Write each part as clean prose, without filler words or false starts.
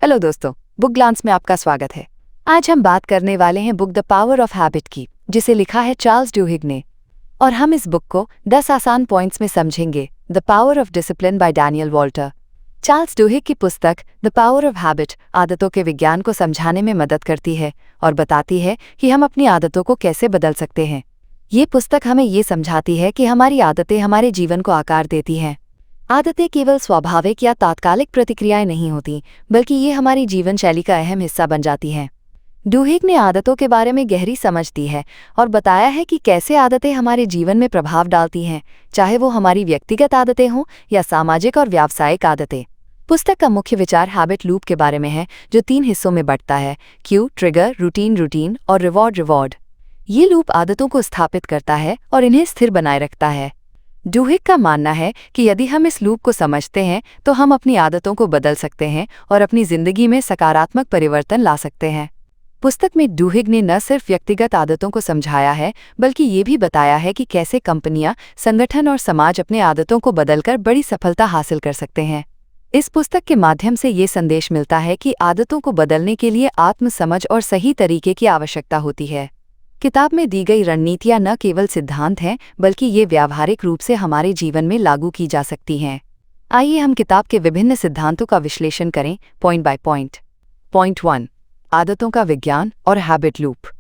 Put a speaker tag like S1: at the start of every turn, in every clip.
S1: Hello दोस्तों, book glance में आपका स्वागत है। आज हम बात करने वाले हैं book the power of habit की, जिसे लिखा है चार्ल्स ड्यूहिग ने। और हम इस बुक को 10 आसान पॉइंट्स में समझेंगे। The power of discipline by Daniel Walter. Charles Duhigg की पुस्तक द पावर ऑफ हैबिट आदतों के विज्ञान को समझाने में मदद करती है और बताती है कि हम अपनी आदतों को कैसे बदल सकते हैं। ये पुस्तक हमें ये समझाती है कि हमारी आदतें हमारे जीवन को आकार देती हैं। आदतें केवल स्वाभाविक या तात्कालिक प्रतिक्रियाएं नहीं होती, बल्कि ये हमारी जीवन शैली का अहम हिस्सा बन जाती हैं। ड्यूहिग ने आदतों के बारे में गहरी समझ दी है और बताया है कि कैसे आदतें हमारे जीवन में प्रभाव डालती हैं, चाहे वो हमारी व्यक्तिगत आदतें हों या सामाजिक और व्यावसायिक आदतें। पुस्तक का मुख्य विचार हैबिट लूप के बारे में है, जो 3 हिस्सों में बंटता है: क्यू, ट्रिगर, रूटीन और रिवॉर्ड। ये लूप आदतों को स्थापित करता है और इन्हें स्थिर बनाए रखता है। ड्यूहिग का मानना है कि यदि हम इस लूप को समझते हैं तो हम अपनी आदतों को बदल सकते हैं और अपनी जिंदगी में सकारात्मक परिवर्तन ला सकते हैं। पुस्तक में ड्यूहिग ने न सिर्फ व्यक्तिगत आदतों को समझाया है, बल्कि ये भी बताया है कि कैसे कंपनियां, संगठन और समाज अपने आदतों को बदलकर बड़ी सफलता हासिल कर सकते हैं। इस पुस्तक के माध्यम से ये संदेश मिलता है कि आदतों को बदलने के लिए आत्मसमझ और सही तरीके की आवश्यकता होती है। किताब में दी गई रणनीतियां न केवल सिद्धांत हैं, बल्कि ये व्यावहारिक रूप से हमारे जीवन में लागू की जा सकती हैं। आइए हम किताब के विभिन्न सिद्धांतों का विश्लेषण करें, पॉइंट बाय पॉइंट। पॉइंट 1, आदतों का विज्ञान और habit loop.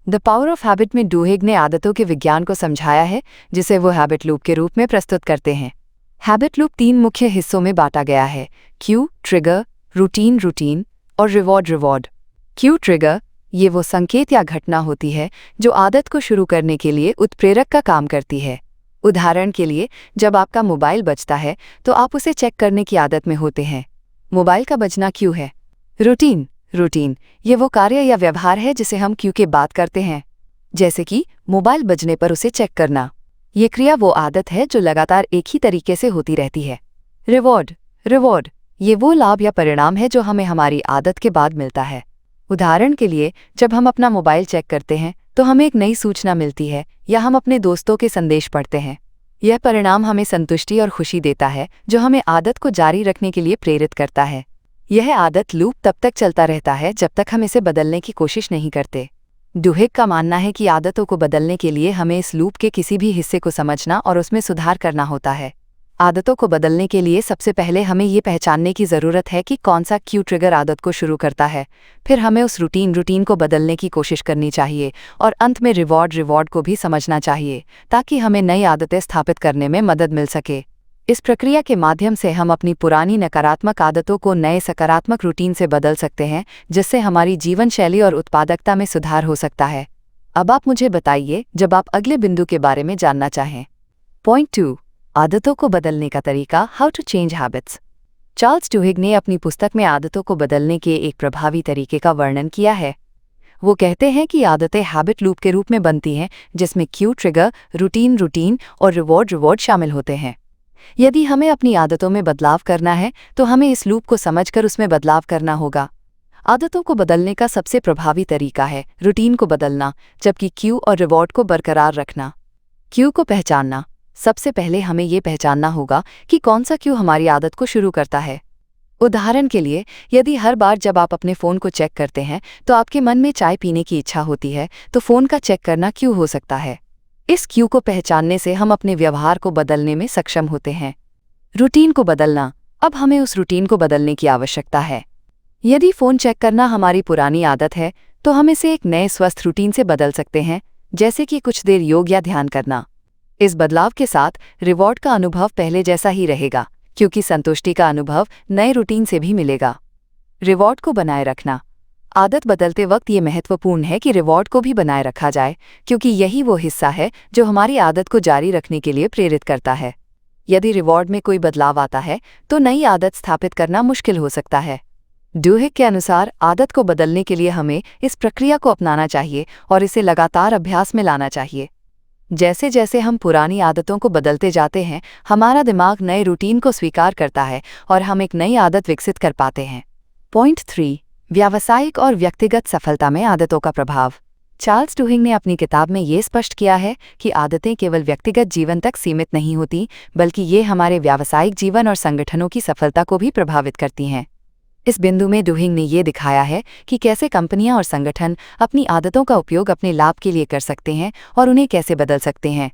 S1: The power of habit में ड्यूहिग ने आदतों के विज्ञान को समझाया है, जिसे वो हैबिट लूप के रूप में प्रस्तुत करते हैं। हैबिट लूप 3 मुख्य हिस्सों में बांटा गया है: क्यू, ट्रिगर, रूटीन और रिवॉर्ड। क्यू, ट्रिगर, ये वो संकेत या घटना होती है जो आदत को शुरू करने के लिए उत्प्रेरक का काम करती है। उदाहरण के लिए, जब आपका मोबाइल बजता है तो आप उसे चेक करने की आदत में होते हैं। मोबाइल का बजना क्यू है। रूटीन, ये वो कार्य या व्यवहार है जिसे हम क्यू के बाद करते हैं, जैसे कि मोबाइल बजने पर उसे चेक करना। ये क्रिया वो आदत है जो लगातार एक ही तरीके से होती रहती है। रिवॉर्ड, ये वो लाभ या परिणाम है जो हमें हमारी आदत के बाद मिलता है। उदाहरण के लिए, जब हम अपना मोबाइल चेक करते हैं तो हमें एक नई सूचना मिलती है या हम अपने दोस्तों के संदेश पढ़ते हैं। यह परिणाम हमें संतुष्टि और खुशी देता है, जो हमें आदत को जारी रखने के लिए प्रेरित करता है। यह आदत लूप तब तक चलता रहता है जब तक हम इसे बदलने की कोशिश नहीं करते। ड्यूहिग का मानना है कि आदतों को बदलने के लिए हमें इस लूप के किसी भी हिस्से को समझना और उसमें सुधार करना होता है। आदतों को बदलने के लिए सबसे पहले हमें ये पहचानने की ज़रूरत है कि कौन सा क्यू ट्रिगर आदत को शुरू करता है। फिर हमें उस रूटीन को बदलने की कोशिश करनी चाहिए और अंत में रिवॉर्ड को भी समझना चाहिए, ताकि हमें नई आदतें स्थापित करने में मदद मिल सके। इस प्रक्रिया के माध्यम से हम अपनी पुरानी नकारात्मक आदतों को नए सकारात्मक रूटीन से बदल सकते हैं, जिससे हमारी जीवन शैली और उत्पादकता में सुधार हो सकता है। अब आप मुझे बताइए जब आप अगले बिंदु के बारे में जानना चाहें। पॉइंट 2, आदतों को बदलने का तरीका, how to change habits. Charles Duhigg ने अपनी पुस्तक में आदतों को बदलने के एक प्रभावी तरीके का वर्णन किया है। वो कहते हैं कि आदतें हैबिट लूप के रूप में बनती हैं, जिसमें क्यू, ट्रिगर, रूटीन और रिवॉर्ड शामिल होते हैं। यदि हमें अपनी आदतों में बदलाव करना है तो हमें इस लूप को समझकर उसमें बदलाव करना होगा। आदतों को बदलने का सबसे प्रभावी तरीका है रूटीन को बदलना, जबकि क्यू और रिवॉर्ड को बरकरार रखना। क्यू को पहचानना। सबसे पहले हमें ये पहचानना होगा कि कौन सा क्यू हमारी आदत को शुरू करता है। उदाहरण के लिए, यदि हर बार जब आप अपने फ़ोन को चेक करते हैं तो आपके मन में चाय पीने की इच्छा होती है, तो फ़ोन का चेक करना क्यू हो सकता है। इस क्यू को पहचानने से हम अपने व्यवहार को बदलने में सक्षम होते हैं। रूटीन को बदलना। अब हमें उस रूटीन को बदलने की आवश्यकता है। यदि फ़ोन चेक करना हमारी पुरानी आदत है, तो हम इसे एक नए स्वस्थ रूटीन से बदल सकते हैं, जैसे कि कुछ देर योग या ध्यान करना। इस बदलाव के साथ रिवॉर्ड का अनुभव पहले जैसा ही रहेगा, क्योंकि संतुष्टि का अनुभव नए रूटीन से भी मिलेगा। रिवॉर्ड को बनाए रखना। आदत बदलते वक्त ये महत्वपूर्ण है कि रिवॉर्ड को भी बनाए रखा जाए, क्योंकि यही वो हिस्सा है जो हमारी आदत को जारी रखने के लिए प्रेरित करता है। यदि रिवॉर्ड में कोई बदलाव आता है तो नई आदत स्थापित करना मुश्किल हो सकता है। ड्यूहिग के अनुसार आदत को बदलने के लिए हमें इस प्रक्रिया को अपनाना चाहिए और इसे लगातार अभ्यास में लाना चाहिए। जैसे जैसे हम पुरानी आदतों को बदलते जाते हैं, हमारा दिमाग नए रूटीन को स्वीकार करता है और हम एक नई आदत विकसित कर पाते हैं। पॉइंट 3, व्यावसायिक और व्यक्तिगत सफलता में आदतों का प्रभाव। चार्ल्स ड्यूहिग ने अपनी किताब में ये स्पष्ट किया है कि आदतें केवल व्यक्तिगत जीवन तक सीमित नहीं होती, बल्कि ये हमारे व्यावसायिक जीवन और संगठनों की सफलता को भी प्रभावित करती हैं। इस बिंदु में डूहिंग ने ये दिखाया है कि कैसे कंपनियां और संगठन अपनी आदतों का उपयोग अपने लाभ के लिए कर सकते हैं और उन्हें कैसे बदल सकते हैं।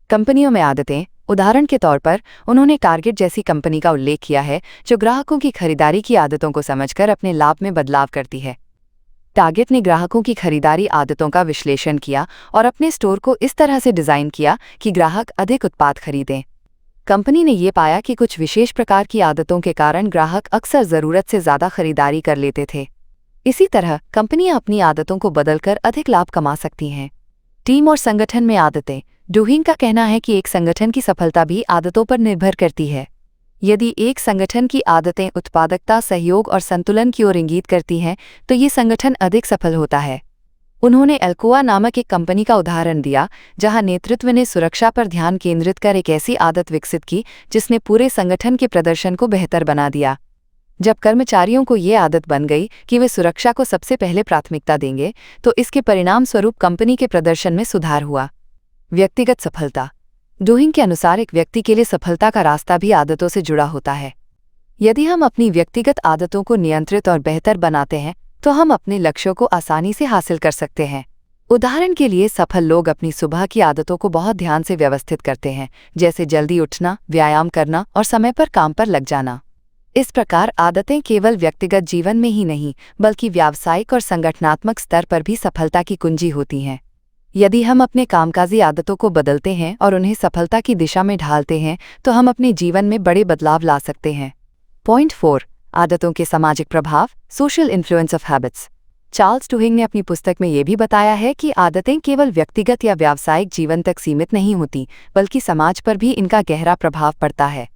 S1: कंपनियों में आदतें, उदाहरण के तौर पर उन्होंने टारगेट जैसी कंपनी का उल्लेख किया है जो ग्राहकों की खरीदारी की आदतों को समझकर अपने लाभ में बदलाव करती है। टारगेट ने ग्राहकों की खरीदारी आदतों का विश्लेषण किया और अपने स्टोर को इस तरह से डिज़ाइन किया कि ग्राहक अधिक उत्पाद खरीदें। कंपनी ने ये पाया कि कुछ विशेष प्रकार की आदतों के कारण ग्राहक अक्सर ज़रूरत से ज़्यादा खरीदारी कर लेते थे। इसी तरह कंपनियां अपनी आदतों को बदलकर अधिक लाभ कमा सकती हैं। टीम और संगठन में आदतें। डूहिंग का कहना है कि एक संगठन की सफलता भी आदतों पर निर्भर करती है। यदि एक संगठन की आदतें उत्पादकता, सहयोग और संतुलन की ओर इंगित करती हैं, तो ये संगठन अधिक सफल होता है। उन्होंने एल्कोआ नामक एक कंपनी का उदाहरण दिया, जहां नेतृत्व ने सुरक्षा पर ध्यान केंद्रित कर एक ऐसी आदत विकसित की जिसने पूरे संगठन के प्रदर्शन को बेहतर बना दिया। जब कर्मचारियों को ये आदत बन गई कि वे सुरक्षा को सबसे पहले प्राथमिकता देंगे, तो इसके परिणाम स्वरूप कंपनी के प्रदर्शन में सुधार हुआ। व्यक्तिगत सफलता। डूहिंग के अनुसार एक व्यक्ति के लिए सफलता का रास्ता भी आदतों से जुड़ा होता है। यदि हम अपनी व्यक्तिगत आदतों को नियंत्रित और बेहतर बनाते हैं, तो हम अपने लक्ष्यों को आसानी से हासिल कर सकते हैं। उदाहरण के लिए सफल लोग अपनी सुबह की आदतों को बहुत ध्यान से व्यवस्थित करते हैं, जैसे जल्दी उठना, व्यायाम करना और समय पर काम पर लग जाना। इस प्रकार आदतें केवल व्यक्तिगत जीवन में ही नहीं, बल्कि व्यावसायिक और संगठनात्मक स्तर पर भी सफलता की कुंजी होती हैं। यदि हम अपने कामकाजी आदतों को बदलते हैं और उन्हें सफलता की दिशा में ढालते हैं, तो हम अपने जीवन में बड़े बदलाव ला सकते हैं। पॉइंट 4, आदतों के सामाजिक प्रभाव, social influence of habits. Charles Duhigg ने अपनी पुस्तक में ये भी बताया है कि आदतें केवल व्यक्तिगत या व्यावसायिक जीवन तक सीमित नहीं होती, बल्कि समाज पर भी इनका गहरा प्रभाव पड़ता है।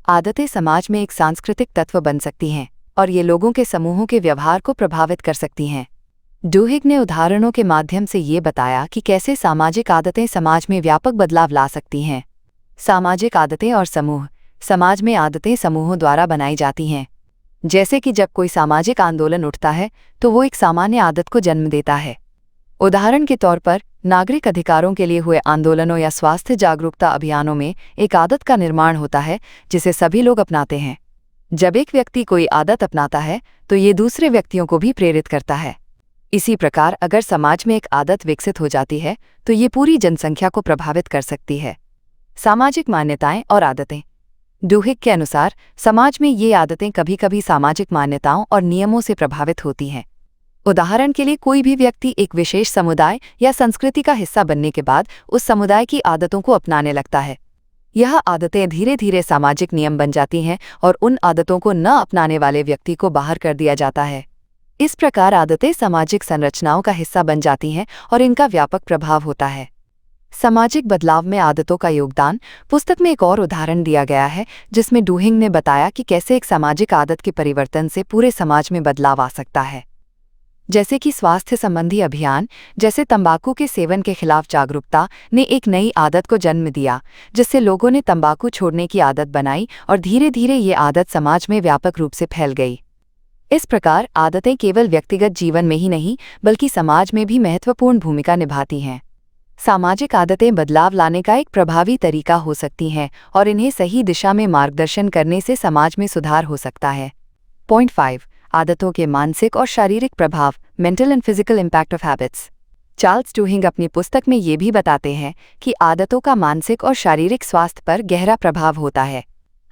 S1: आदतें समाज में एक सांस्कृतिक तत्व बन सकती हैं और ये लोगों के समूहों के व्यवहार को प्रभावित कर सकती हैं। डूहिंग ने उदाहरणों के माध्यम से ये बताया कि कैसे सामाजिक आदतें समाज में व्यापक बदलाव ला सकती हैं। सामाजिक आदतें और समूह। समाज में आदतें समूहों द्वारा बनाई जाती हैं। जैसे कि जब कोई सामाजिक आंदोलन उठता है, तो वो एक सामान्य आदत को जन्म देता है। उदाहरण के तौर पर नागरिक अधिकारों के लिए हुए आंदोलनों या स्वास्थ्य जागरूकता अभियानों में एक आदत का निर्माण होता है जिसे सभी लोग अपनाते हैं। जब एक व्यक्ति कोई आदत अपनाता है, तो ये दूसरे व्यक्तियों को भी प्रेरित करता है। इसी प्रकार अगर समाज में एक आदत विकसित हो जाती है, तो ये पूरी जनसंख्या को प्रभावित कर सकती है। सामाजिक मान्यताएं और आदतें। डूहिंग के अनुसार समाज में ये आदतें कभी कभी सामाजिक मान्यताओं और नियमों से प्रभावित होती हैं। उदाहरण के लिए कोई भी व्यक्ति एक विशेष समुदाय या संस्कृति का हिस्सा बनने के बाद उस समुदाय की आदतों को अपनाने लगता है। यह आदतें धीरे धीरे सामाजिक नियम बन जाती हैं और उन आदतों को न अपनाने वाले व्यक्ति को बाहर कर दिया जाता है। इस प्रकार आदतें सामाजिक संरचनाओं का हिस्सा बन जाती हैं और इनका व्यापक प्रभाव होता है। सामाजिक बदलाव में आदतों का योगदान। पुस्तक में एक और उदाहरण दिया गया है जिसमें डूहिंग ने बताया कि कैसे एक सामाजिक आदत के परिवर्तन से पूरे समाज में बदलाव आ सकता है। जैसे कि स्वास्थ्य संबंधी अभियान, जैसे तंबाकू के सेवन के खिलाफ जागरूकता ने एक नई आदत को जन्म दिया, जिससे लोगों ने तंबाकू छोड़ने की आदत बनाई और धीरे धीरे ये आदत समाज में व्यापक रूप से फैल गई। इस प्रकार आदतें केवल व्यक्तिगत जीवन में ही नहीं, बल्कि समाज में भी महत्वपूर्ण भूमिका निभाती हैं। सामाजिक आदतें बदलाव लाने का एक प्रभावी तरीका हो सकती हैं और इन्हें सही दिशा में मार्गदर्शन करने से समाज में सुधार हो सकता है। पॉइंट 5, आदतों के मानसिक और शारीरिक प्रभाव, mental and physical impact of habits. Charles Duhigg अपनी पुस्तक में ये भी बताते हैं कि आदतों का मानसिक और शारीरिक स्वास्थ्य पर गहरा प्रभाव होता है।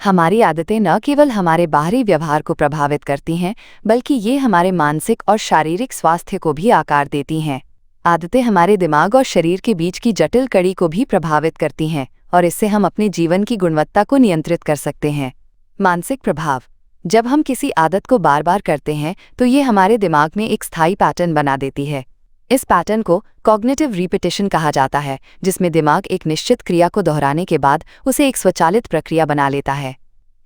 S1: हमारी आदतें न केवल हमारे बाहरी व्यवहार को प्रभावित करती हैं, बल्कि ये हमारे मानसिक और शारीरिक स्वास्थ्य को भी आकार देती हैं। आदतें हमारे दिमाग और शरीर के बीच की जटिल कड़ी को भी प्रभावित करती हैं और इससे हम अपने जीवन की गुणवत्ता को नियंत्रित कर सकते हैं। मानसिक प्रभाव। जब हम किसी आदत को बार बार करते हैं, तो ये हमारे दिमाग में एक स्थायी पैटर्न बना देती है। इस पैटर्न को कॉग्निटिव रिपीटिशन कहा जाता है, जिसमें दिमाग एक निश्चित क्रिया को दोहराने के बाद उसे एक स्वचालित प्रक्रिया बना लेता है।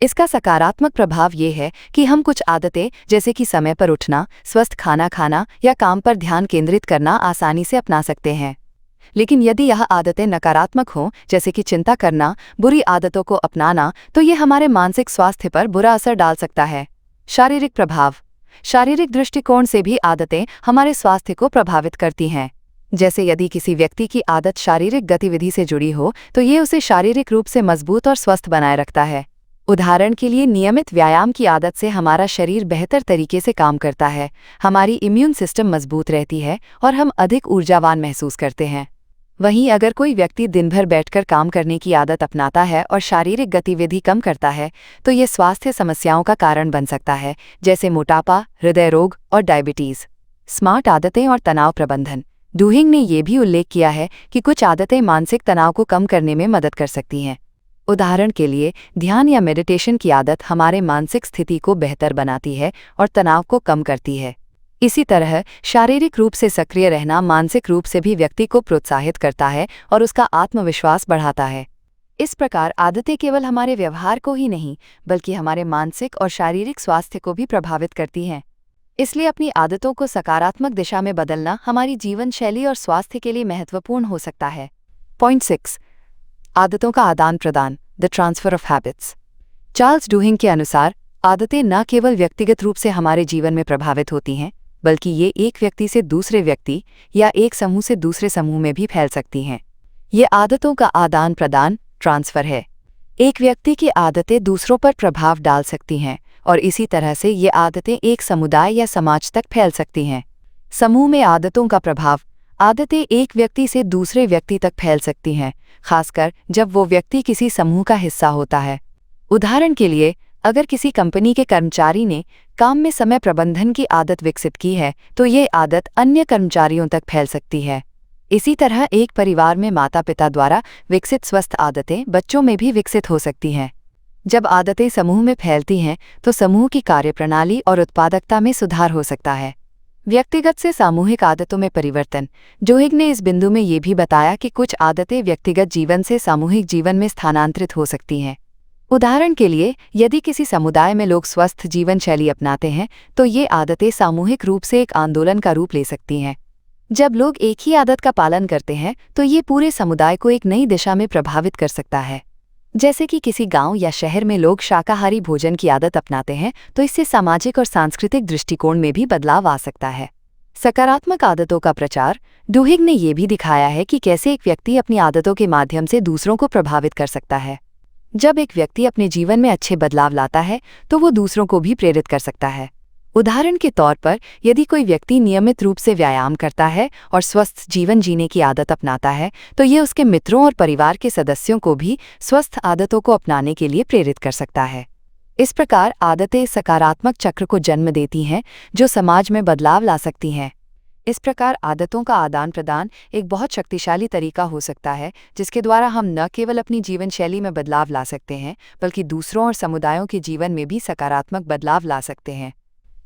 S1: इसका सकारात्मक प्रभाव ये है कि हम कुछ आदतें, जैसे कि समय पर उठना, स्वस्थ खाना खाना या काम पर ध्यान केंद्रित करना, आसानी से अपना सकते हैं। लेकिन यदि यह आदतें नकारात्मक हों, जैसे कि चिंता करना, बुरी आदतों को अपनाना, तो ये हमारे मानसिक स्वास्थ्य पर बुरा असर डाल सकता है। शारीरिक प्रभाव। शारीरिक दृष्टिकोण से भी आदतें हमारे स्वास्थ्य को प्रभावित करती हैं। जैसे यदि किसी व्यक्ति की आदत शारीरिक गतिविधि से जुड़ी हो, तो ये उसे शारीरिक रूप से मजबूत और स्वस्थ बनाए रखता है। उदाहरण के लिए नियमित व्यायाम की आदत से हमारा शरीर बेहतर तरीके से काम करता है, हमारी इम्यून सिस्टम मजबूत रहती है और हम अधिक ऊर्जावान महसूस करते हैं। वहीं अगर कोई व्यक्ति दिन भर बैठकर काम करने की आदत अपनाता है और शारीरिक गतिविधि कम करता है, तो ये स्वास्थ्य समस्याओं का कारण बन सकता है, जैसे मोटापा, हृदय रोग और डायबिटीज। स्मार्ट आदतें और तनाव प्रबंधन। डूहिंग ने यह भी उल्लेख किया है कि कुछ आदतें मानसिक तनाव को कम करने में मदद कर सकती हैं। उदाहरण के लिए ध्यान या मेडिटेशन की आदत हमारे मानसिक स्थिति को बेहतर बनाती है और तनाव को कम करती है। इसी तरह शारीरिक रूप से सक्रिय रहना मानसिक रूप से भी व्यक्ति को प्रोत्साहित करता है और उसका आत्मविश्वास बढ़ाता है। इस प्रकार आदतें केवल हमारे व्यवहार को ही नहीं, बल्कि हमारे मानसिक और शारीरिक स्वास्थ्य को भी प्रभावित करती हैं। इसलिए अपनी आदतों को सकारात्मक दिशा में बदलना हमारी जीवन शैली और स्वास्थ्य के लिए महत्वपूर्ण हो सकता है। पॉइंट 6, आदतों का आदान प्रदान, the transfer of habits. Charles Duhigg के अनुसार आदतें न केवल व्यक्तिगत रूप से हमारे जीवन में प्रभावित होती हैं, बल्कि ये एक व्यक्ति से दूसरे व्यक्ति या एक समूह से दूसरे समूह में भी फैल सकती हैं। ये आदतों का आदान प्रदान, ट्रांसफर है। एक व्यक्ति की आदतें दूसरों पर प्रभाव डाल सकती हैं और इसी तरह से ये आदतें एक समुदाय या समाज तक फैल सकती हैं। समूह में आदतों का प्रभाव। आदतें एक व्यक्ति से दूसरे व्यक्ति तक फैल सकती हैं, खासकर जब वो व्यक्ति किसी समूह का हिस्सा होता है। उदाहरण के लिए, अगर किसी कंपनी के कर्मचारी ने काम में समय प्रबंधन की आदत विकसित की है, तो ये आदत अन्य कर्मचारियों तक फैल सकती है। इसी तरह एक परिवार में माता-पिता द्वारा विकसित स्वस्थ आदतें बच्चों में भी विकसित हो सकती हैं। जब आदतें समूह में फैलती हैं, तो समूह की कार्यप्रणाली और उत्पादकता में सुधार हो सकता है। व्यक्तिगत से सामूहिक आदतों में परिवर्तन। डूहिंग ने इस बिंदु में ये भी बताया कि कुछ आदतें व्यक्तिगत जीवन से सामूहिक जीवन में स्थानांतरित हो सकती हैं। उदाहरण के लिए, यदि किसी समुदाय में लोग स्वस्थ जीवन शैली अपनाते हैं, तो ये आदतें सामूहिक रूप से एक आंदोलन का रूप ले सकती हैं। जब लोग एक ही आदत का पालन करते हैं, तो ये पूरे समुदाय को एक नई दिशा में प्रभावित कर सकता है। जैसे कि किसी गांव या शहर में लोग शाकाहारी भोजन की आदत अपनाते हैं, तो इससे सामाजिक और सांस्कृतिक दृष्टिकोण में भी बदलाव आ सकता है। सकारात्मक आदतों का प्रचार। डूहिंग ने यह भी दिखाया है कि कैसे एक व्यक्ति अपनी आदतों के माध्यम से दूसरों को प्रभावित कर सकता है। जब एक व्यक्ति अपने जीवन में अच्छे बदलाव लाता है, तो वो दूसरों को भी प्रेरित कर सकता है। उदाहरण के तौर पर, यदि कोई व्यक्ति नियमित रूप से व्यायाम करता है और स्वस्थ जीवन जीने की आदत अपनाता है, तो ये उसके मित्रों और परिवार के सदस्यों को भी स्वस्थ आदतों को अपनाने के लिए प्रेरित कर सकता है। इस प्रकार आदतें सकारात्मक चक्र को जन्म देती हैं, जो समाज में बदलाव ला सकती हैं। इस प्रकार आदतों का आदान प्रदान एक बहुत शक्तिशाली तरीका हो सकता है, जिसके द्वारा हम न केवल अपनी जीवन शैली में बदलाव ला सकते हैं, बल्कि दूसरों और समुदायों के जीवन में भी सकारात्मक बदलाव ला सकते हैं।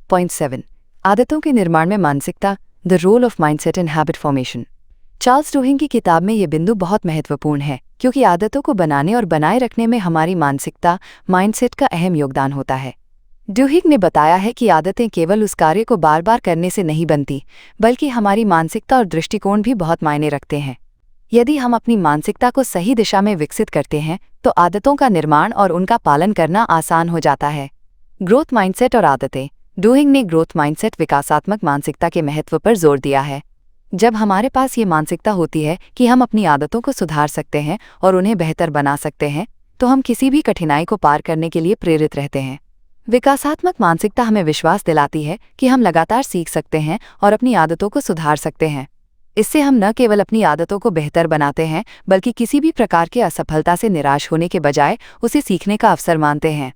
S1: पॉइंट 7, आदतों के निर्माण में मानसिकता, the role of mindset in habit formation. Charles Duhigg की किताब में ये बिंदु बहुत महत्वपूर्ण है, क्योंकि आदतों को बनाने और बनाए रखने में हमारी मानसिकता, माइंडसेट का अहम योगदान होता है। डूहिंग ने बताया है कि आदतें केवल उस कार्य को बार बार करने से नहीं बनती, बल्कि हमारी मानसिकता और दृष्टिकोण भी बहुत मायने रखते हैं। यदि हम अपनी मानसिकता को सही दिशा में विकसित करते हैं, तो आदतों का निर्माण और उनका पालन करना आसान हो जाता है। ग्रोथ माइंडसेट और आदतें। डूहिंग ने ग्रोथ माइंडसेट, विकासात्मक मानसिकता के महत्व पर जोर दिया है। जब हमारे पास ये मानसिकता होती है कि हम अपनी आदतों को सुधार सकते हैं और उन्हें बेहतर बना सकते हैं, तो हम किसी भी कठिनाई को पार करने के लिए प्रेरित रहते हैं। विकासात्मक मानसिकता हमें विश्वास दिलाती है कि हम लगातार सीख सकते हैं और अपनी आदतों को सुधार सकते हैं। इससे हम न केवल अपनी आदतों को बेहतर बनाते हैं, बल्कि किसी भी प्रकार की असफलता से निराश होने के बजाय उसे सीखने का अवसर मानते हैं।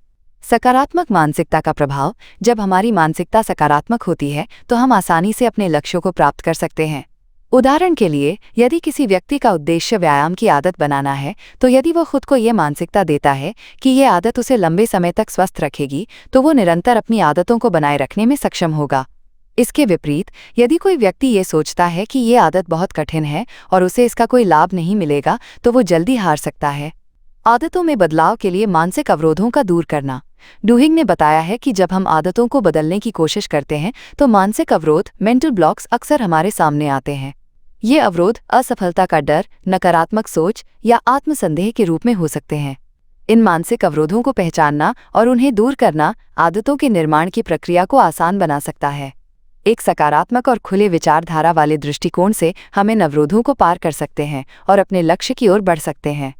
S1: सकारात्मक मानसिकता का प्रभाव। जब हमारी मानसिकता सकारात्मक होती है, तो हम आसानी से अपने लक्ष्यों को प्राप्त कर सकते हैं। उदाहरण के लिए, यदि किसी व्यक्ति का उद्देश्य व्यायाम की आदत बनाना है, तो यदि वो खुद को ये मानसिकता देता है कि ये आदत उसे लंबे समय तक स्वस्थ रखेगी, तो वो निरंतर अपनी आदतों को बनाए रखने में सक्षम होगा। इसके विपरीत, यदि कोई व्यक्ति ये सोचता है कि ये आदत बहुत कठिन है और उसे इसका कोई लाभ नहीं मिलेगा, तो वो जल्दी हार सकता है। आदतों में बदलाव के लिए मानसिक अवरोधों का दूर करना। डूहिंग ने बताया है कि जब हम आदतों को बदलने की कोशिश करते हैं, तो मानसिक अवरोध, मेंटल ब्लॉक्स, अक्सर हमारे सामने आते हैं। ये अवरोध असफलता का डर, नकारात्मक सोच या आत्मसंदेह के रूप में हो सकते हैं। इन मानसिक अवरोधों को पहचानना और उन्हें दूर करना आदतों के निर्माण की प्रक्रिया को आसान बना सकता है। एक सकारात्मक और खुले विचारधारा वाले दृष्टिकोण से हम इन अवरोधों को पार कर सकते हैं और अपने लक्ष्य की ओर बढ़ सकते हैं।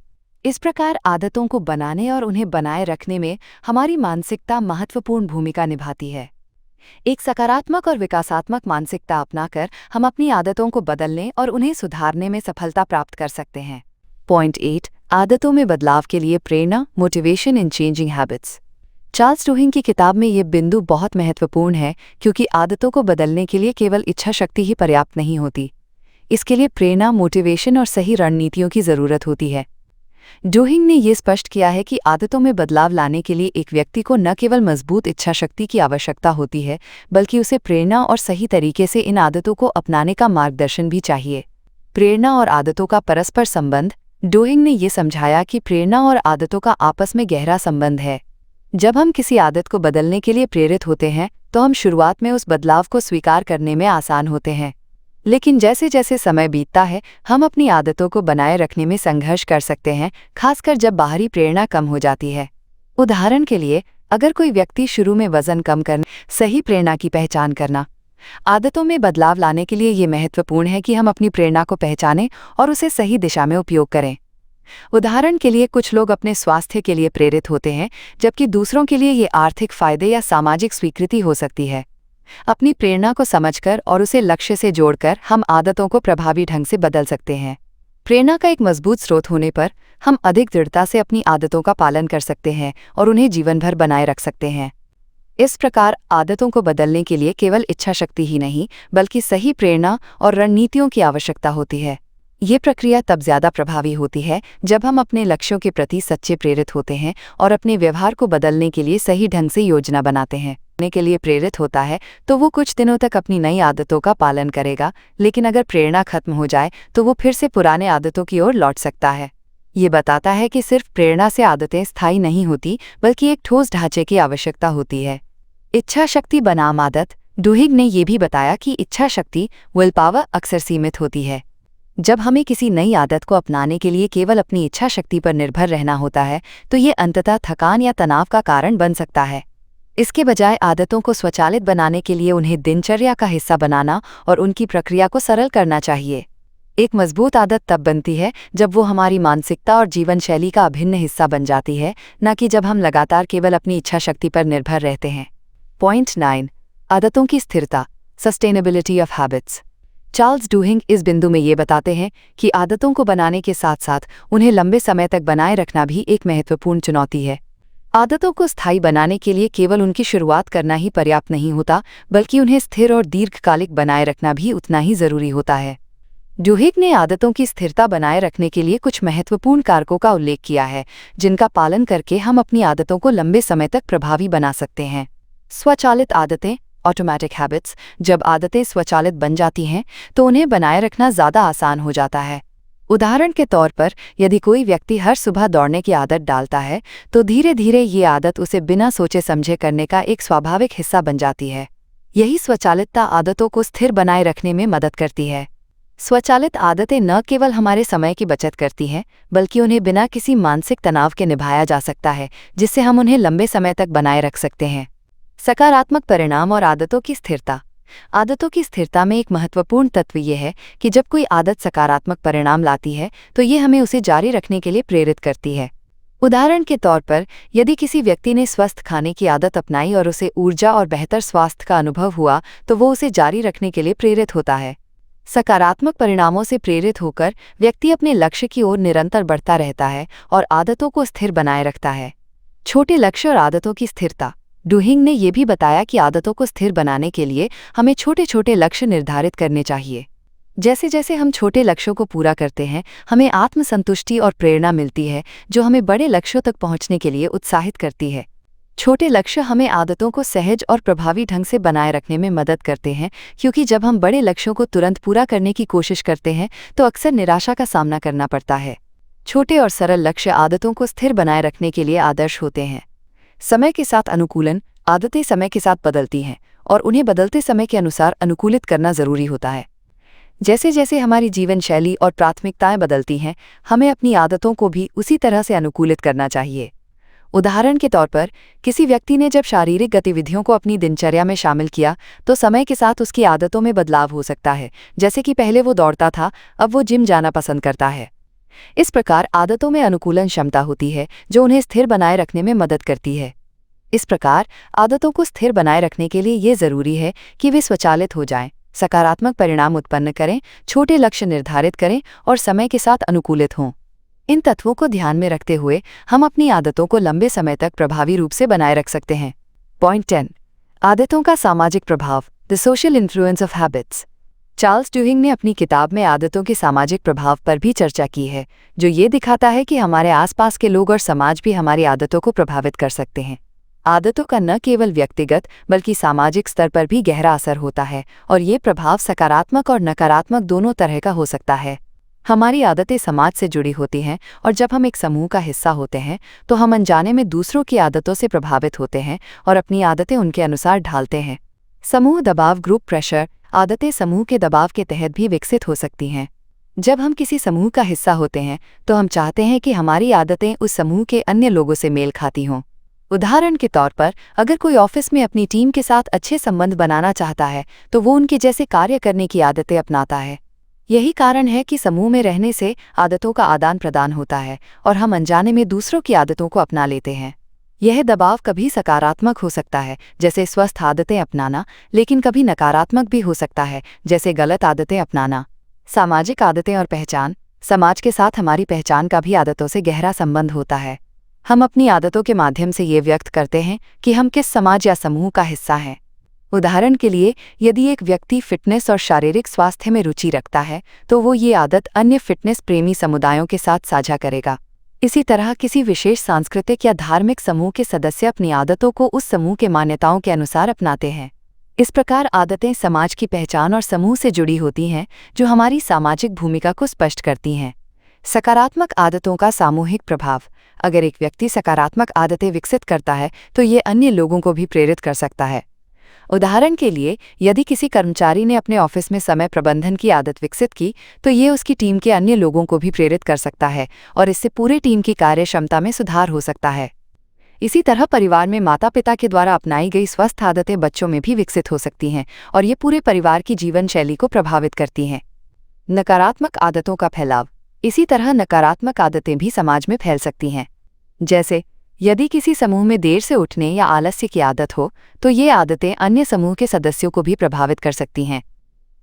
S1: इस प्रकार आदतों को बनाने और उन्हें बनाए रखने में हमारी मानसिकता महत्वपूर्ण भूमिका निभाती है। एक सकारात्मक और विकासात्मक मानसिकता अपनाकर हम अपनी आदतों को बदलने और उन्हें सुधारने में सफलता प्राप्त कर सकते हैं। पॉइंट 8, आदतों में बदलाव के लिए प्रेरणा, motivation in changing habits. Charles Duhigg की किताब में ये बिंदु बहुत महत्वपूर्ण है, क्योंकि आदतों को बदलने के लिए केवल इच्छा शक्ति ही पर्याप्त नहीं होती। इसके लिए प्रेरणा, मोटिवेशन और सही रणनीतियों की जरूरत होती है। डुहिंग ने यह स्पष्ट किया है कि आदतों में बदलाव लाने के लिए एक व्यक्ति को न केवल मजबूत इच्छा शक्ति की आवश्यकता होती है, बल्कि उसे प्रेरणा और सही तरीके से इन आदतों को अपनाने का मार्गदर्शन भी चाहिए। प्रेरणा और आदतों का परस्पर संबंध। डुहिंग ने यह समझाया कि प्रेरणा और आदतों का आपस में गहरा संबंध है। जब हम किसी आदत को बदलने के लिए प्रेरित होते हैं, तो हम शुरुआत में उस बदलाव को स्वीकार करने में आसान होते हैं। लेकिन जैसे जैसे समय बीतता है, हम अपनी आदतों को बनाए रखने में संघर्ष कर सकते हैं, खासकर जब बाहरी प्रेरणा कम हो जाती है। उदाहरण के लिए, अगर कोई व्यक्ति शुरू में वजन कम करने, सही प्रेरणा की पहचान करना। आदतों में बदलाव लाने के लिए ये महत्वपूर्ण है कि हम अपनी प्रेरणा को पहचानें और उसे सही दिशा में उपयोग करें। उदाहरण के लिए, कुछ लोग अपने स्वास्थ्य के लिए प्रेरित होते हैं, जबकि दूसरों के लिए ये आर्थिक फायदे या सामाजिक स्वीकृति हो सकती है। अपनी प्रेरणा को समझकर और उसे लक्ष्य से जोड़कर हम आदतों को प्रभावी ढंग से बदल सकते हैं। प्रेरणा का एक मजबूत स्रोत होने पर हम अधिक दृढ़ता से अपनी आदतों का पालन कर सकते हैं और उन्हें जीवन भर बनाए रख सकते हैं। इस प्रकार आदतों को बदलने के लिए केवल इच्छा शक्ति ही नहीं, बल्कि सही प्रेरणा और रणनीतियों की आवश्यकता होती है। ये प्रक्रिया तब ज्यादा प्रभावी होती है जब हम अपने लक्ष्यों के प्रति सच्चे प्रेरित होते हैं और अपने व्यवहार को बदलने के लिए सही ढंग से योजना बनाते हैं। के लिए प्रेरित होता है तो वो कुछ दिनों तक अपनी नई आदतों का पालन करेगा, लेकिन अगर प्रेरणा खत्म हो जाए तो वो फिर से पुराने आदतों की ओर लौट सकता है। ये बताता है कि सिर्फ प्रेरणा से आदतें स्थायी नहीं होती, बल्कि एक ठोस ढांचे की आवश्यकता होती है। इच्छा शक्ति बनाम आदत। डुहिंग ने यह भी बताया कि इच्छा शक्ति, विल पावर, अक्सर सीमित होती है। जब हमें किसी नई आदत को अपनाने के लिए केवल अपनी इच्छा शक्ति पर निर्भर रहना होता है, तो ये अंततः थकान या तनाव का कारण बन सकता है। इसके बजाय आदतों को स्वचालित बनाने के लिए उन्हें दिनचर्या का हिस्सा बनाना और उनकी प्रक्रिया को सरल करना चाहिए। एक मजबूत आदत तब बनती है जब वो हमारी मानसिकता और जीवन शैली का अभिन्न हिस्सा बन जाती है, न कि जब हम लगातार केवल अपनी इच्छा शक्ति पर निर्भर रहते हैं। पॉइंट 9, आदतों की स्थिरता, सस्टेनेबिलिटी ऑफ हैबिट्स। चार्ल्स डुहिंग इस बिंदु में ये बताते हैं कि आदतों को बनाने के साथ साथ उन्हें लंबे समय तक बनाए रखना भी एक महत्वपूर्ण चुनौती है। आदतों को स्थायी बनाने के लिए केवल उनकी शुरुआत करना ही पर्याप्त नहीं होता, बल्कि उन्हें स्थिर और दीर्घकालिक बनाए रखना भी उतना ही जरूरी होता है। डुहिंग ने आदतों की स्थिरता बनाए रखने के लिए कुछ महत्वपूर्ण कारकों का उल्लेख किया है, जिनका पालन करके हम अपनी आदतों को लंबे समय तक प्रभावी बना सकते हैं। स्वचालित आदतें, ऑटोमेटिक हैबिट्स। जब आदतें स्वचालित बन जाती हैं, तो उन्हें बनाए रखना ज़्यादा आसान हो जाता है। उदाहरण के तौर पर, यदि कोई व्यक्ति हर सुबह दौड़ने की आदत डालता है, तो धीरे धीरे ये आदत उसे बिना सोचे समझे करने का एक स्वाभाविक हिस्सा बन जाती है। यही स्वचालितता आदतों को स्थिर बनाए रखने में मदद करती है। स्वचालित आदतें न केवल हमारे समय की बचत करती हैं, बल्कि उन्हें बिना किसी मानसिक तनाव के निभाया जा सकता है, जिससे हम उन्हें लंबे समय तक बनाए रख सकते हैं। सकारात्मक परिणाम और आदतों की स्थिरता। आदतों की स्थिरता में एक महत्वपूर्ण तत्व यह है कि जब कोई आदत सकारात्मक परिणाम लाती है, तो ये हमें उसे जारी रखने के लिए प्रेरित करती है। उदाहरण के तौर पर, यदि किसी व्यक्ति ने स्वस्थ खाने की आदत अपनाई और उसे ऊर्जा और बेहतर स्वास्थ्य का अनुभव हुआ, तो वो उसे जारी रखने के लिए प्रेरित होता है। सकारात्मक परिणामों से प्रेरित होकर व्यक्ति अपने लक्ष्य की ओर निरंतर बढ़ता रहता है और आदतों को स्थिर बनाए रखता है। छोटे लक्ष्य और आदतों की स्थिरता। डुहिंग ने यह भी बताया कि आदतों को स्थिर बनाने के लिए हमें छोटे छोटे लक्ष्य निर्धारित करने चाहिए। जैसे जैसे हम छोटे लक्ष्यों को पूरा करते हैं, हमें आत्मसंतुष्टि और प्रेरणा मिलती है, जो हमें बड़े लक्ष्यों तक पहुंचने के लिए उत्साहित करती है। छोटे लक्ष्य हमें आदतों को सहज और प्रभावी ढंग से बनाए रखने में मदद करते हैं, क्योंकि जब हम बड़े लक्ष्यों को तुरंत पूरा करने की कोशिश करते हैं, तो अक्सर निराशा का सामना करना पड़ता है। छोटे और सरल लक्ष्य आदतों को स्थिर बनाए रखने के लिए आदर्श होते हैं। समय के साथ अनुकूलन। आदतें समय के साथ बदलती हैं और उन्हें बदलते समय के अनुसार अनुकूलित करना जरूरी होता है। जैसे जैसे हमारी जीवन शैली और प्राथमिकताएं बदलती हैं, हमें अपनी आदतों को भी उसी तरह से अनुकूलित करना चाहिए। उदाहरण के तौर पर, किसी व्यक्ति ने जब शारीरिक गतिविधियों को अपनी दिनचर्या में शामिल किया, तो समय के साथ उसकी आदतों में बदलाव हो सकता है। जैसे कि पहले वो दौड़ता था, अब वो जिम जाना पसंद करता है। इस प्रकार आदतों में अनुकूलन क्षमता होती है जो उन्हें स्थिर बनाए रखने में मदद करती है। इस प्रकार आदतों को स्थिर बनाए रखने के लिए ये ज़रूरी है कि वे स्वचालित हो जाएं, सकारात्मक परिणाम उत्पन्न करें, छोटे लक्ष्य निर्धारित करें और समय के साथ अनुकूलित हों। इन तत्वों को ध्यान में रखते हुए हम अपनी आदतों को लंबे समय तक प्रभावी रूप से बनाए रख सकते हैं। पॉइंट 10। आदतों का सामाजिक प्रभाव, the social influence of habits. Charles Duhigg ने अपनी किताब में आदतों के सामाजिक प्रभाव पर भी चर्चा की है, जो ये दिखाता है कि हमारे आसपास के लोग और समाज भी हमारी आदतों को प्रभावित कर सकते हैं। आदतों का न केवल व्यक्तिगत बल्कि सामाजिक स्तर पर भी गहरा असर होता है और ये प्रभाव सकारात्मक और नकारात्मक दोनों तरह का हो सकता है। हमारी आदतें समाज से जुड़ी होती हैं और जब हम एक समूह का हिस्सा होते हैं तो हम अनजाने में दूसरों की आदतों से प्रभावित होते हैं और अपनी आदतें उनके अनुसार ढालते हैं। समूह दबाव, ग्रुप प्रेशर, आदतें समूह के दबाव के तहत भी विकसित हो सकती हैं। जब हम किसी समूह का हिस्सा होते हैं तो हम चाहते हैं कि हमारी आदतें उस समूह के अन्य लोगों से मेल खाती हों। उदाहरण के तौर पर, अगर कोई ऑफिस में अपनी टीम के साथ अच्छे संबंध बनाना चाहता है तो वो उनके जैसे कार्य करने की आदतें अपनाता है। यही कारण है कि समूह में रहने से आदतों का आदान प्रदान होता है और हम अनजाने में दूसरों की आदतों को अपना लेते हैं। यह दबाव कभी सकारात्मक हो सकता है, जैसे स्वस्थ आदतें अपनाना, लेकिन कभी नकारात्मक भी हो सकता है, जैसे गलत आदतें अपनाना। सामाजिक आदतें और पहचान। समाज के साथ हमारी पहचान का भी आदतों से गहरा संबंध होता है। हम अपनी आदतों के माध्यम से ये व्यक्त करते हैं कि हम किस समाज या समूह का हिस्सा हैं। उदाहरण के लिए, यदि एक व्यक्ति फिटनेस और शारीरिक स्वास्थ्य में रुचि रखता है तो वो ये आदत अन्य फिटनेस प्रेमी समुदायों के साथ साझा करेगा। इसी तरह किसी विशेष सांस्कृतिक या धार्मिक समूह के सदस्य अपनी आदतों को उस समूह के मान्यताओं के अनुसार अपनाते हैं। इस प्रकार आदतें समाज की पहचान और समूह से जुड़ी होती हैं, जो हमारी सामाजिक भूमिका को स्पष्ट करती हैं। सकारात्मक आदतों का सामूहिक प्रभाव। अगर एक व्यक्ति सकारात्मक आदतें विकसित करता है तो ये अन्य लोगों को भी प्रेरित कर सकता है। उदाहरण के लिए, यदि किसी कर्मचारी ने अपने ऑफिस में समय प्रबंधन की आदत विकसित की तो ये उसकी टीम के अन्य लोगों को भी प्रेरित कर सकता है और इससे पूरे टीम की कार्यक्षमता में सुधार हो सकता है। इसी तरह परिवार में माता पिता के द्वारा अपनाई गई स्वस्थ आदतें बच्चों में भी विकसित हो सकती हैं और ये पूरे परिवार की जीवन शैली को प्रभावित करती हैं। नकारात्मक आदतों का फैलाव। इसी तरह नकारात्मक आदतें भी समाज में फैल सकती हैं। जैसे, यदि किसी समूह में देर से उठने या आलस्य की आदत हो तो ये आदतें अन्य समूह के सदस्यों को भी प्रभावित कर सकती हैं।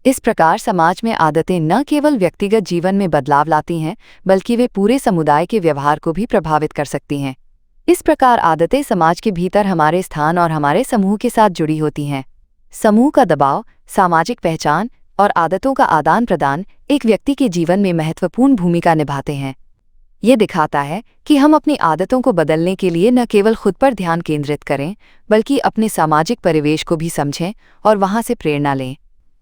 S1: इस प्रकार समाज में आदतें न केवल व्यक्तिगत जीवन में बदलाव लाती हैं बल्कि वे पूरे समुदाय के व्यवहार को भी प्रभावित कर सकती हैं। इस प्रकार आदतें समाज के भीतर हमारे स्थान और हमारे समूह के साथ जुड़ी होती हैं। समूह का दबाव, सामाजिक पहचान और आदतों का आदान प्रदान एक व्यक्ति के जीवन में महत्वपूर्ण भूमिका निभाते हैं। ये दिखाता है कि हम अपनी आदतों को बदलने के लिए न केवल खुद पर ध्यान केंद्रित करें बल्कि अपने सामाजिक परिवेश को भी समझें और वहां से प्रेरणा लें।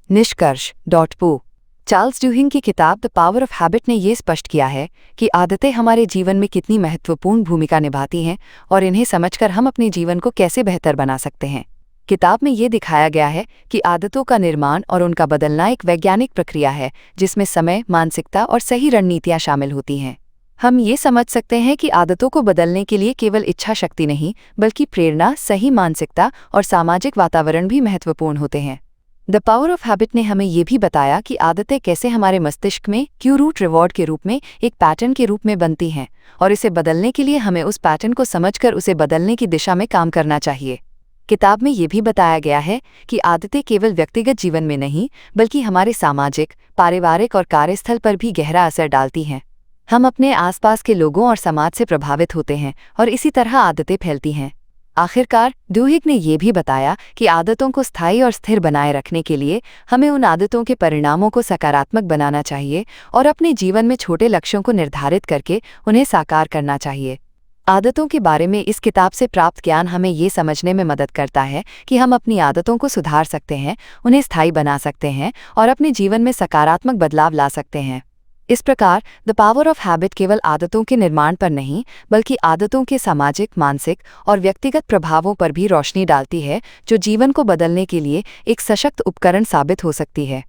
S1: निष्कर्ष .पू चार्ल्स ड्यूहिंग की किताब द पावर ऑफ हैबिट ने ये स्पष्ट किया है कि आदतें हमारे जीवन में कितनी महत्वपूर्ण भूमिका निभाती हैं और इन्हें समझकर हम अपने जीवन को कैसे बेहतर बना सकते हैं। किताब में ये दिखाया गया है कि आदतों का निर्माण और उनका बदलना एक वैज्ञानिक प्रक्रिया है जिसमें समय, मानसिकता और सही रणनीतियाँ शामिल होती हैं। हम ये समझ सकते हैं कि आदतों को बदलने के लिए केवल इच्छा शक्ति नहीं बल्कि प्रेरणा, सही मानसिकता और सामाजिक वातावरण भी महत्वपूर्ण होते हैं। द पावर ऑफ हैबिट ने हमें ये भी बताया कि आदतें कैसे हमारे मस्तिष्क में क्यू रूट रिवॉर्ड के रूप में एक पैटर्न के रूप में बनती हैं और इसे बदलने के लिए हमें उस पैटर्न को समझकर उसे बदलने की दिशा में काम करना चाहिए। किताब में ये भी बताया गया है कि आदतें केवल व्यक्तिगत जीवन में नहीं बल्कि हमारे सामाजिक, पारिवारिक और कार्यस्थल पर भी गहरा असर डालती हैं। हम अपने आसपास के लोगों और समाज से प्रभावित होते हैं और इसी तरह आदतें फैलती हैं। आखिरकार ड्यूहिंग ने ये भी बताया कि आदतों को स्थायी और स्थिर बनाए रखने के लिए हमें उन आदतों के परिणामों को सकारात्मक बनाना चाहिए और अपने जीवन में छोटे लक्ष्यों को निर्धारित करके उन्हें साकार करना चाहिए। आदतों के बारे में इस किताब से प्राप्त ज्ञान हमें ये समझने में मदद करता है कि हम अपनी आदतों को सुधार सकते हैं, उन्हें स्थायी बना सकते हैं और अपने जीवन में सकारात्मक बदलाव ला सकते हैं। इस प्रकार द पावर ऑफ हैबिट केवल आदतों के निर्माण पर नहीं बल्कि आदतों के सामाजिक, मानसिक और व्यक्तिगत प्रभावों पर भी रोशनी डालती है, जो जीवन को बदलने के लिए एक सशक्त उपकरण साबित हो सकती है।